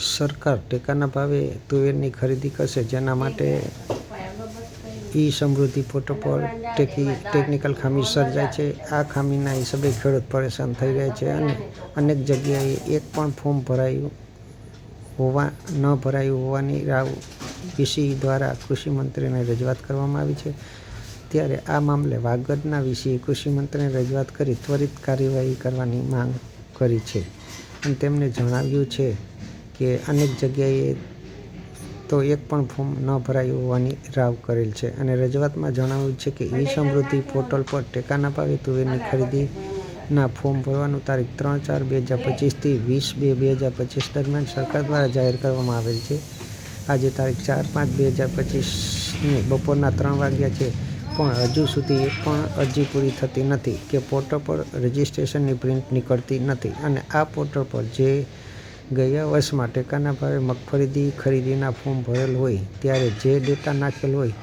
સરકાર ટેકાના ભાવે તુવેરની ખરીદી કરશે, જેના માટે ઈ સમૃદ્ધિ પોર્ટલ પર ટેકનિકલ ખામી સર્જાય છે. આ ખામીના હિસાબે ખેડૂત પરેશાન થઈ રહ્યા છે અને અનેક જગ્યાએ એક પણ ફોર્મ ન ભરાયું હોવાની રાવ વીસી દ્વારા કૃષિમંત્રીને રજૂઆત કરવામાં આવી છે. ત્યારે આ મામલે વાગડના વીસીએ કૃષિમંત્રીને રજૂઆત કરી ત્વરિત કાર્યવાહી કરવાની માંગ કરી છે અને તેમને જણાવ્યું છે કે અનેક જગ્યાએ તો એક પણ ફોર્મ ન ભરાયું હોવાની રાવ કરેલ છે અને રજૂઆતમાં જણાવ્યું છે કે ઈ સમૃદ્ધિ પોર્ટલ પર ટેકાના ભાવે તુવેરની ખરીદીના ફોર્મ ભરવાનું તારીખ 3/4/2025 થી 20/2/2025 દરમિયાન સરકાર દ્વારા જાહેર કરવામાં આવેલ છે. આજે તારીખ 4/5/2025ની બપોરના 3 વાગ્યા છે, પણ હજુ સુધી એક પણ અરજી પૂરી થતી નથી કે પોર્ટલ પર રજિસ્ટ્રેશનની પ્રિન્ટ નીકળતી નથી અને આ પોર્ટલ પર જે ગયા વર્ષમાં ટેકાના ભાવે મગફળી ખરીદીના ફોર્મ ભરેલ હોય ત્યારે જે ડેટા નાખેલ હોય,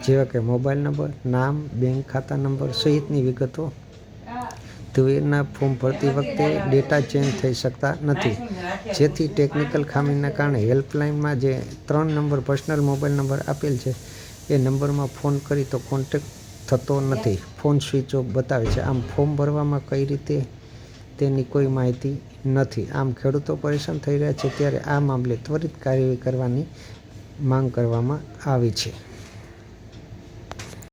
જેવા કે મોબાઈલ નંબર, નામ, બેંક ખાતા નંબર સહિતની વિગતો, તુવેરના ફોર્મ ભરતી વખતે ડેટા ચેન્જ થઈ શકતા નથી, જેથી ટેકનિકલ ખામીના કારણે હેલ્પલાઇનમાં જે 3 નંબર પર્સનલ મોબાઈલ નંબર આપેલ છે એ નંબરમાં ફોન કરી તો કોન્ટેક્ટ થતો નથી, ફોન સ્વિચ ઓફ બતાવે છે. આમ ફોર્મ ભરવામાં કઈ રીતે તેની કોઈ માહિતી નથી. આમ ખેડૂતો પરેશાન થઈ રહ્યા છે. ત્યારે આ મામલે ત્વરિત કાર્યવાહી કરવાની માંગ કરવામાં આવી છે.